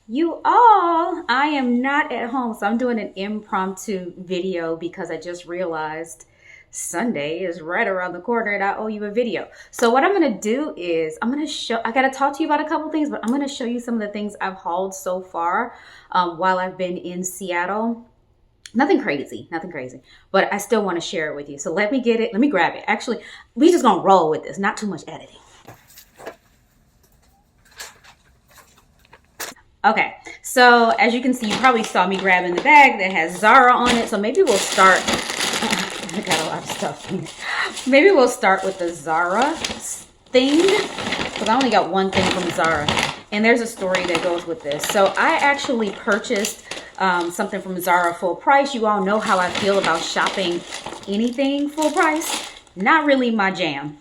You all, I am not at home, so I'm doing an impromptu video because I just realized Sunday is right around the corner and I owe you a video. So what I'm gonna do is I gotta talk to you about a couple things, but I'm gonna show you some of the things I've hauled so far while I've been in Seattle. Nothing crazy, but I still want to share it with you. So let me get it, let me grab it. Actually, we just gonna roll with this, not too much editing. Okay, so as you can see, you probably saw me grabbing the bag that has Zara on it. So maybe we'll start. I got a lot of stuff. Maybe we'll start with the Zara thing because I only got one thing from Zara, and there's a story that goes with this. So I actually purchased something from Zara full price. You all know how I feel about shopping anything full price. Not really my jam.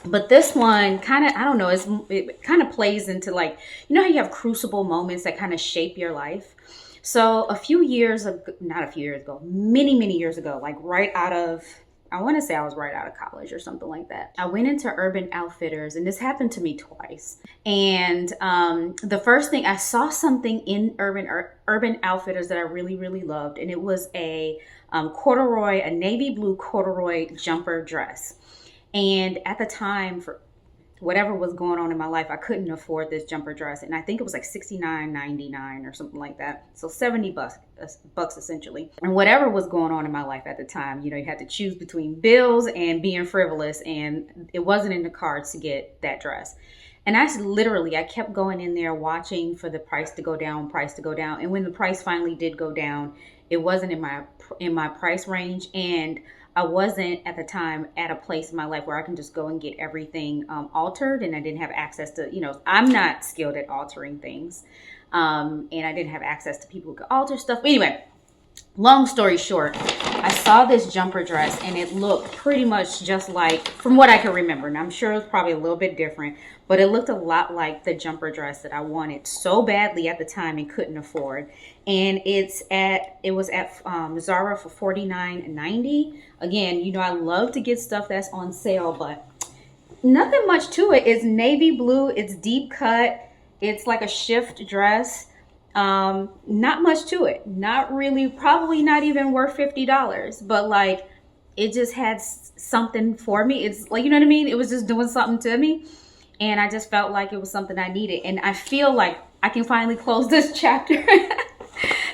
But this one kind of, I don't know, it kind of plays into, like, you know how you have crucible moments that kind of shape your life. So a few years ago, not a few years ago, many years ago, like right out of, I want to say I was right out of college or something like that. I went into Urban Outfitters, and this happened to me twice. And the first thing, I saw something in Urban Outfitters that I really loved, and it was a a navy blue corduroy jumper dress. And at the time, for whatever was going on in my life, I couldn't afford this jumper dress. And I think it was like $69.99 or something like that. So 70 bucks essentially. And whatever was going on in my life at the time, you know, you had to choose between bills and being frivolous. And it wasn't in the cards to get that dress. And I kept going in there watching for the price to go down, And when the price finally did go down, it wasn't in my price range. And I wasn't at the time at a place in my life where I can just go and get everything altered, and I didn't have access to, you know, I'm not skilled at altering things, and I didn't have access to people who could alter stuff. But anyway, long story short, I saw this jumper dress and it looked pretty much just like, from what I can remember, and I'm sure it's probably a little bit different, but it looked a lot like the jumper dress that I wanted so badly at the time and couldn't afford. And it was at Zara for $49.90. Again, you know, I love to get stuff that's on sale, but nothing much to it. It's navy blue, it's deep cut, it's like a shift dress. Not much to it. Not really, probably not even worth $50, but like it just had something for me. It's like, you know what I mean? It was just doing something to me. And I just felt like it was something I needed. And I feel like I can finally close this chapter.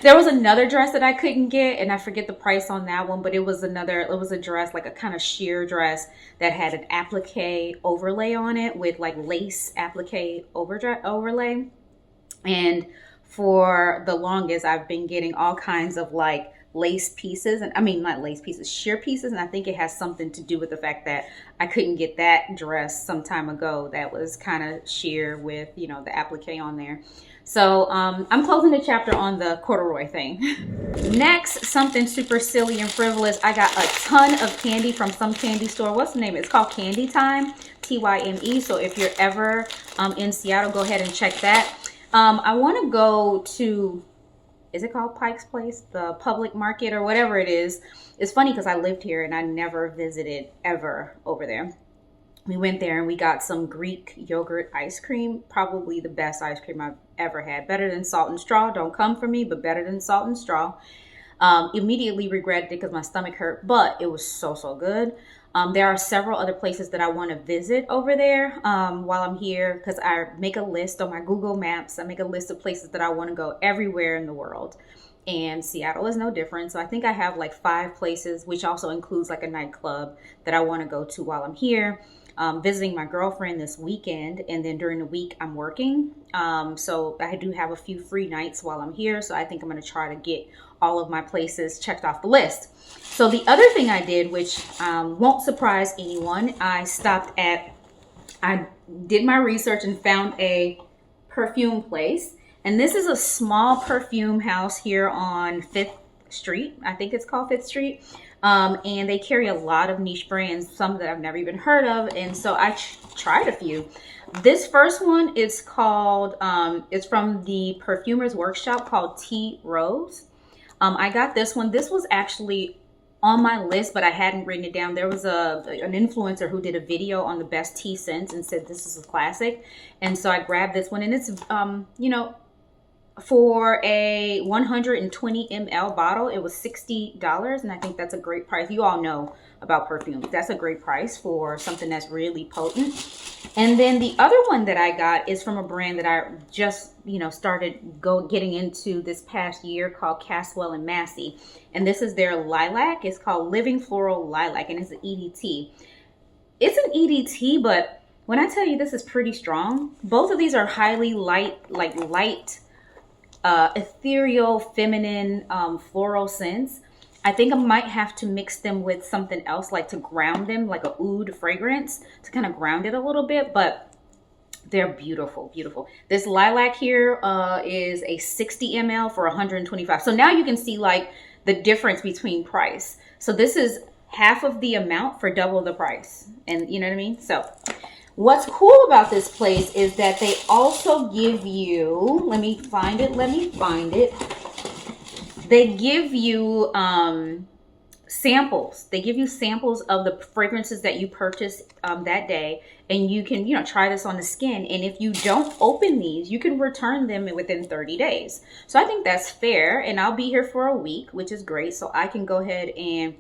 There was another dress that I couldn't get, and I forget the price on that one, but it was a dress, like a kind of sheer dress that had an applique overlay on it with like lace applique overlay. And for the longest, I've been getting all kinds of like lace pieces, and I mean, not lace pieces, sheer pieces. And I think it has something to do with the fact that I couldn't get that dress some time ago that was kind of sheer with, you know, the applique on there. So I'm closing the chapter on the corduroy thing. Next, something super silly and frivolous. I got a ton of candy from some candy store. What's the name? It's called Candy Time, Tyme. So if you're ever in Seattle, go ahead and check that. I want to go to, is it called Pike's Place? The public market or whatever it is. It's funny because I lived here and I never visited ever over there. We went there and we got some Greek yogurt ice cream. Probably the best ice cream I've ever had. Better than Salt and Straw. Don't come for me, but better than Salt and Straw. Immediately regretted it because my stomach hurt, but it was so good. There are several other places that I want to visit over there while I'm here, because I make a list on my Google Maps. I make a list of places that I want to go everywhere in the world. And Seattle is no different. So I think I have like 5 places, which also includes like a nightclub that I want to go to while I'm here. Visiting my girlfriend this weekend, and then during the week I'm working. So I do have a few free nights while I'm here. So I think I'm going to try to get all of my places checked off the list. So the other thing I did, which won't surprise anyone, I did my research and found a perfume place. And this is a small perfume house here on 5th Street. I think it's called 5th Street. And they carry a lot of niche brands, some that I've never even heard of. And so I tried a few. This first one is called, it's from the Perfumer's Workshop called Tea Rose. I got this one. This was actually on my list, but I hadn't written it down. There was an influencer who did a video on the best tea scents and said this is a classic. And so I grabbed this one, and it's, you know, For a 120 ml bottle, it was $60, and I think that's a great price. You all know about perfumes. That's a great price for something that's really potent. And then the other one that I got is from a brand that I just, started getting into this past year, called Caswell-Massey. And this is their lilac. It's called Living Floral Lilac, and it's an EDT. It's an EDT, but when I tell you this is pretty strong, both of these are highly light, ethereal, feminine, floral scents. I think I might have to mix them with something else, like to ground them, like a oud fragrance to kind of ground it a little bit, but they're beautiful, beautiful. This lilac here is a 60 ml for 125. So now you can see like the difference between price. So this is half of the amount for double the price. And you know what I mean? So what's cool about this place is that they also give you, let me find it. They give you samples. They give you samples of the fragrances that you purchased that day. And you can, try this on the skin. And if you don't open these, you can return them within 30 days. So I think that's fair. And I'll be here for a week, which is great. So I can go ahead and,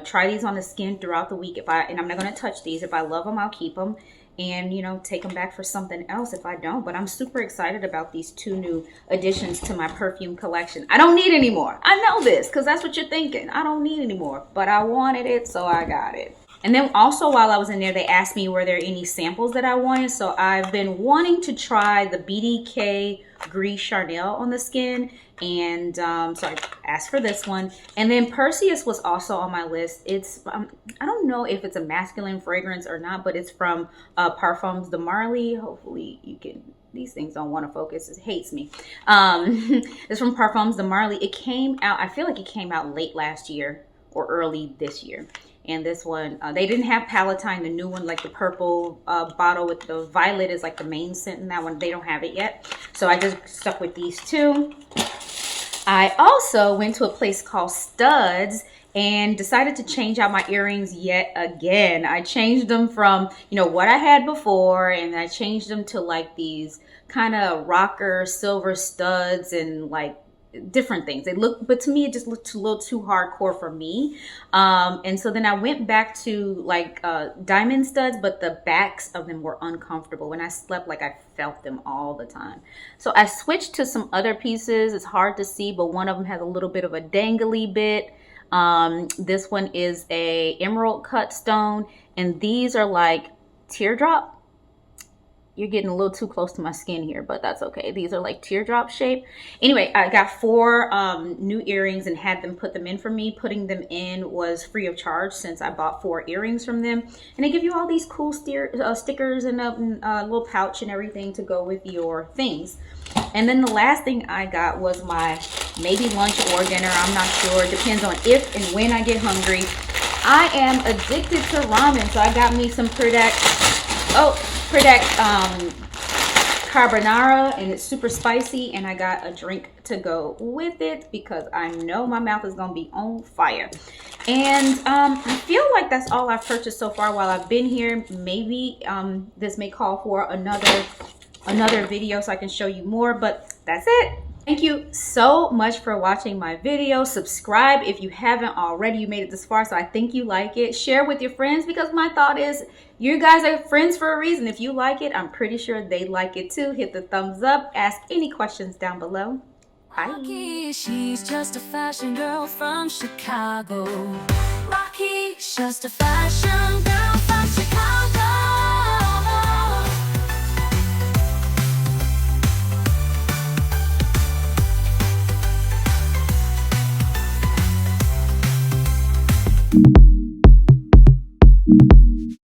try these on the skin throughout the week. And I'm not going to touch these. If I love them, I'll keep them. And, take them back for something else if I don't. But I'm super excited about these two new additions to my perfume collection. I don't need any more. I know this because that's what you're thinking. I don't need any more. But I wanted it, so I got it. And then also while I was in there, they asked me were there any samples that I wanted. So I've been wanting to try the BDK Gris Charnel on the skin. And so I asked for this one. And then Perseus was also on my list. It's, I don't know if it's a masculine fragrance or not, but it's from Parfums de Marly. Hopefully you can, these things don't want to focus. It hates me. It's from Parfums de Marly. It came out, I feel like it came out late last year or early this year. And this one, they didn't have Palatine, the new one, like the purple bottle with the violet is like the main scent in that one. They don't have it yet. So I just stuck with these two. I also went to a place called Studs and decided to change out my earrings yet again. I changed them from, what I had before, and I changed them to like these kind of rocker silver studs and like different things. But to me, it just looked a little too hardcore for me. And so then I went back to like diamond studs, but the backs of them were uncomfortable. When I slept, like I felt them all the time. So I switched to some other pieces. It's hard to see, but one of them has a little bit of a dangly bit. This one is a emerald cut stone, and these are like teardrop. You're getting a little too close to my skin here, but that's okay. These are like teardrop shape. Anyway, I got 4 new earrings and had them put them in for me. Putting them in was free of charge since I bought 4 earrings from them. And they give you all these cool stickers and a little pouch and everything to go with your things. And then the last thing I got was my maybe lunch or dinner. I'm not sure. It depends on if and when I get hungry. I am addicted to ramen, so I got me some Predak carbonara, and it's super spicy, and I got a drink to go with it because I know my mouth is gonna be on fire. And I feel like that's all I've purchased so far while I've been here. Maybe this may call for another video so I can show you more, but that's it. Thank you so much for watching my video. Subscribe if you haven't already. You made it this far, so I think you like it. Share with your friends, because my thought is you guys are friends for a reason. If you like it, I'm pretty sure they like it too. Hit the thumbs up. Ask any questions down below. Bye. She's just a fashion girl from Chicago. Rocky's just a fashion girl.